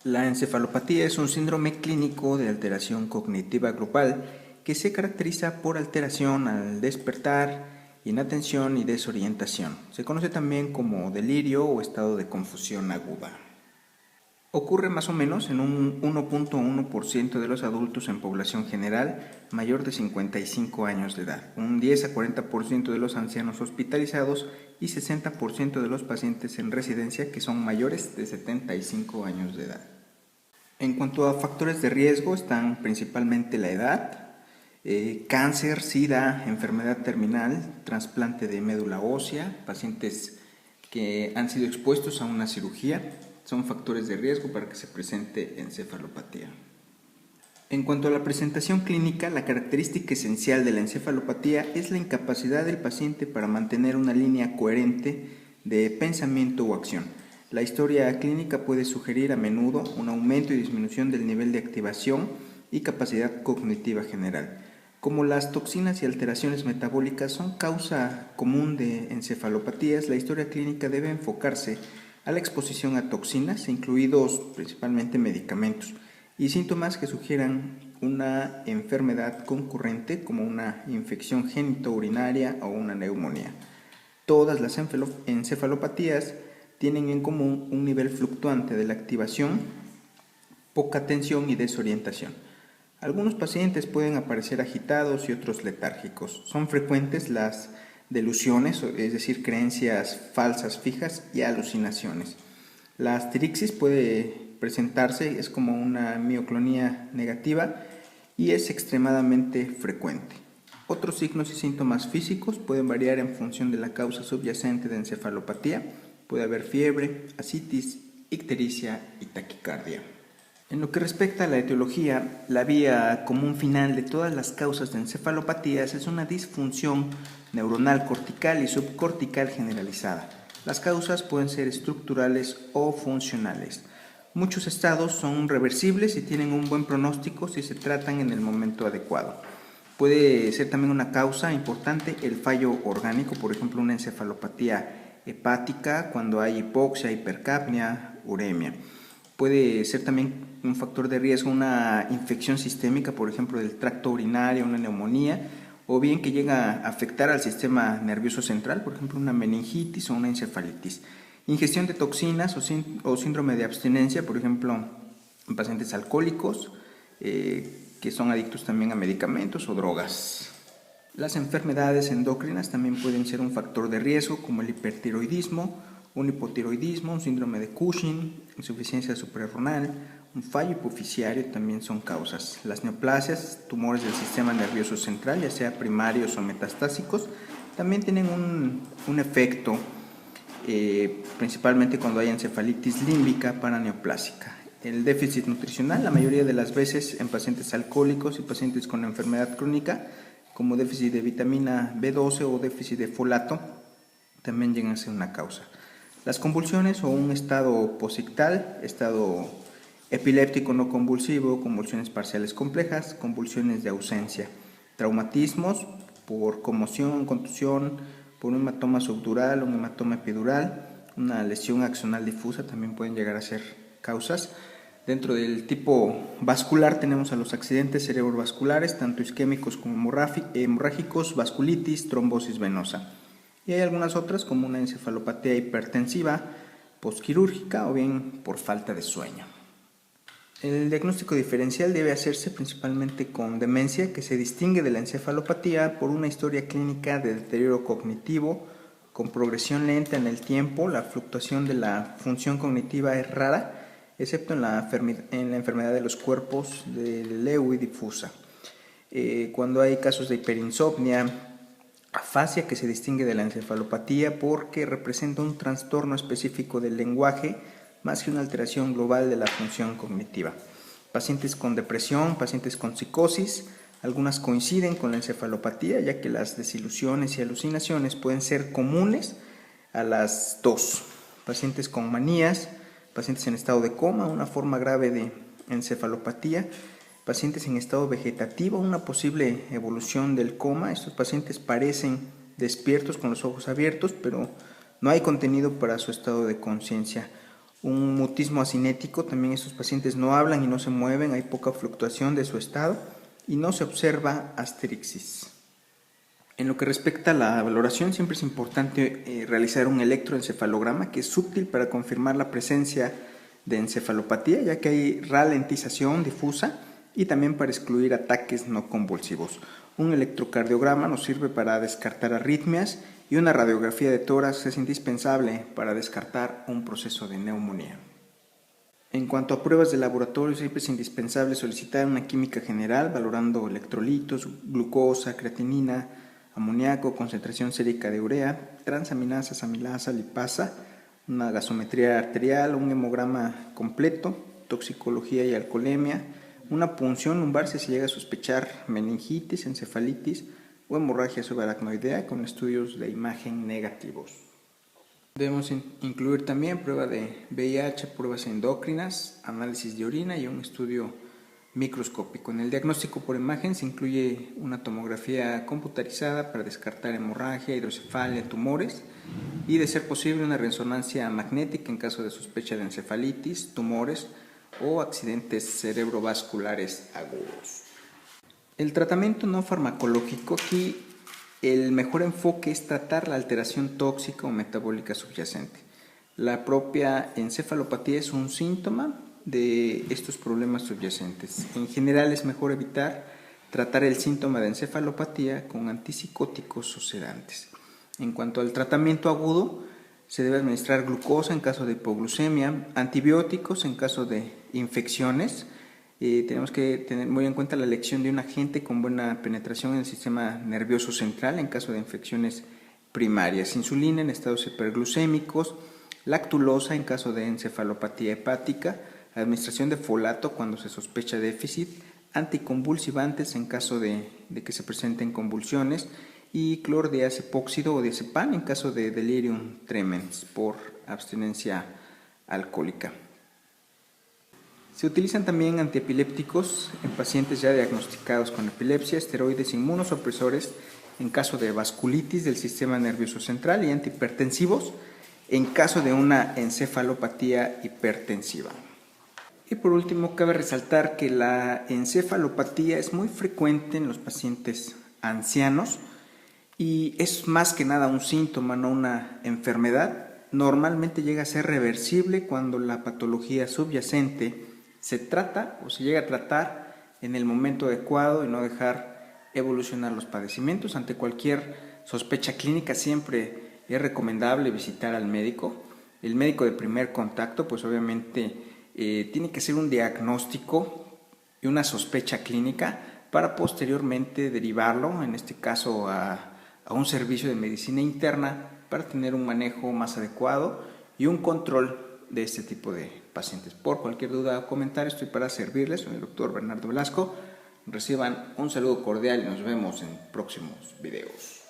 La encefalopatía es un síndrome clínico de alteración cognitiva global que se caracteriza por alteración al despertar, inatención y desorientación. Se conoce también como delirio o estado de confusión aguda. Ocurre más o menos en un 1.1% de los adultos en población general mayor de 55 años de edad, un 10 a 40% de los ancianos hospitalizados y 60% de los pacientes en residencia que son mayores de 75 años de edad. En cuanto a factores de riesgo están principalmente la edad, cáncer, SIDA, enfermedad terminal, trasplante de médula ósea, pacientes que han sido expuestos a una cirugía, son factores de riesgo para que se presente encefalopatía. En cuanto a la presentación clínica, la característica esencial de la encefalopatía es la incapacidad del paciente para mantener una línea coherente de pensamiento o acción. La historia clínica puede sugerir a menudo un aumento y disminución del nivel de activación y capacidad cognitiva general. Como las toxinas y alteraciones metabólicas son causa común de encefalopatías, la historia clínica debe enfocarse a la exposición a toxinas, incluidos principalmente medicamentos, y síntomas que sugieran una enfermedad concurrente como una infección genitourinaria o una neumonía. Todas las encefalopatías tienen en común un nivel fluctuante de la activación, poca tensión y desorientación. Algunos pacientes pueden aparecer agitados y otros letárgicos. Son frecuentes las delusiones, es decir, creencias falsas fijas y alucinaciones. La asterixis puede presentarse, es como una mioclonía negativa y es extremadamente frecuente. Otros signos y síntomas físicos pueden variar en función de la causa subyacente de encefalopatía. Puede haber fiebre, ascitis, ictericia y taquicardia. En lo que respecta a la etiología, la vía común final de todas las causas de encefalopatías es una disfunción neuronal cortical y subcortical generalizada. Las causas pueden ser estructurales o funcionales. Muchos estados son reversibles y tienen un buen pronóstico si se tratan en el momento adecuado. Puede ser también una causa importante el fallo orgánico, por ejemplo una encefalopatía hepática cuando hay hipoxia, hipercapnia, uremia. Puede ser también un factor de riesgo una infección sistémica, por ejemplo del tracto urinario, una neumonía, o bien que llega a afectar al sistema nervioso central, por ejemplo una meningitis o una encefalitis. Ingestión de toxinas o síndrome de abstinencia, por ejemplo en pacientes alcohólicos que son adictos también a medicamentos o drogas. Las enfermedades endocrinas también pueden ser un factor de riesgo, como el hipertiroidismo, un hipotiroidismo, un síndrome de Cushing, insuficiencia suprarrenal, un fallo hipofisiario también son causas. Las neoplasias, tumores del sistema nervioso central, ya sea primarios o metastásicos, también tienen un efecto, principalmente cuando hay encefalitis límbica paraneoplásica. El déficit nutricional, la mayoría de las veces en pacientes alcohólicos y pacientes con enfermedad crónica, como déficit de vitamina B12 o déficit de folato, también llegan a ser una causa. Las convulsiones o un estado posictal, estado epiléptico no convulsivo, convulsiones parciales complejas, convulsiones de ausencia, traumatismos por conmoción, contusión, por un hematoma subdural, un hematoma epidural, una lesión axonal difusa también pueden llegar a ser causas. Dentro del tipo vascular tenemos a los accidentes cerebrovasculares, tanto isquémicos como hemorrágicos, vasculitis, trombosis venosa. Y hay algunas otras como una encefalopatía hipertensiva, posquirúrgica o bien por falta de sueño. El diagnóstico diferencial debe hacerse principalmente con demencia, que se distingue de la encefalopatía por una historia clínica de deterioro cognitivo, con progresión lenta en el tiempo. La fluctuación de la función cognitiva es rara, excepto en la enfermedad de los cuerpos de Lewy difusa. Cuando hay casos de hiperinsomnia, afasia, que se distingue de la encefalopatía porque representa un trastorno específico del lenguaje más que una alteración global de la función cognitiva. Pacientes con depresión, pacientes con psicosis, algunas coinciden con la encefalopatía, ya que las desilusiones y alucinaciones pueden ser comunes a las dos. Pacientes con manías, pacientes en estado de coma, una forma grave de encefalopatía, pacientes en estado vegetativo, una posible evolución del coma. Estos pacientes parecen despiertos con los ojos abiertos, pero no hay contenido para su estado de conciencia. un mutismo asinético, también estos pacientes no hablan y no se mueven, hay poca fluctuación de su estado y no se observa asterixis. En lo que respecta a la valoración, siempre es importante realizar un electroencefalograma, que es útil para confirmar la presencia de encefalopatía, ya que hay ralentización difusa, y también para excluir ataques no convulsivos. Un electrocardiograma nos sirve para descartar arritmias y una radiografía de tórax es indispensable para descartar un proceso de neumonía. En cuanto a pruebas de laboratorio, siempre es indispensable solicitar una química general valorando electrolitos, glucosa, creatinina, amoníaco, concentración sérica de urea, transaminasas, amilasa, lipasa, una gasometría arterial, un hemograma completo, toxicología y alcoholemia, una punción lumbar si se llega a sospechar meningitis, encefalitis o hemorragia subaracnoidea con estudios de imagen negativos. Debemos incluir también prueba de VIH, pruebas endocrinas, análisis de orina y un estudio microscópico. En el diagnóstico por imagen se incluye una tomografía computarizada para descartar hemorragia, hidrocefalia, tumores y, de ser posible, una resonancia magnética en caso de sospecha de encefalitis, tumores o accidentes cerebrovasculares agudos. El tratamiento no farmacológico, aquí el mejor enfoque es tratar la alteración tóxica o metabólica subyacente. La propia encefalopatía es un síntoma de estos problemas subyacentes. En general es mejor evitar tratar el síntoma de encefalopatía con antipsicóticos o sedantes. En cuanto al tratamiento agudo, se debe administrar glucosa en caso de hipoglucemia, antibióticos en caso de infecciones. Tenemos que tener muy en cuenta la elección de un agente con buena penetración en el sistema nervioso central en caso de infecciones primarias, insulina en estados hiperglucémicos, lactulosa en caso de encefalopatía hepática, administración de folato cuando se sospecha déficit, anticonvulsivantes en caso de que se presenten convulsiones y clordiazepóxido o diazepam en caso de delirium tremens por abstinencia alcohólica. Se utilizan también antiepilépticos en pacientes ya diagnosticados con epilepsia, esteroides inmunosupresores en caso de vasculitis del sistema nervioso central y antihipertensivos en caso de una encefalopatía hipertensiva. Y por último, cabe resaltar que la encefalopatía es muy frecuente en los pacientes ancianos y es más que nada un síntoma, no una enfermedad. Normalmente llega a ser reversible cuando la patología subyacente se trata o se llega a tratar en el momento adecuado y no dejar evolucionar los padecimientos. Ante cualquier sospecha clínica siempre es recomendable visitar al médico. El médico de primer contacto pues obviamente tiene que hacer un diagnóstico y una sospecha clínica para posteriormente derivarlo, en este caso a un servicio de medicina interna para tener un manejo más adecuado y un control de este tipo de pacientes. Por cualquier duda o comentario estoy para servirles. Soy el doctor Bernardo Velasco. Reciban un saludo cordial y nos vemos en próximos videos.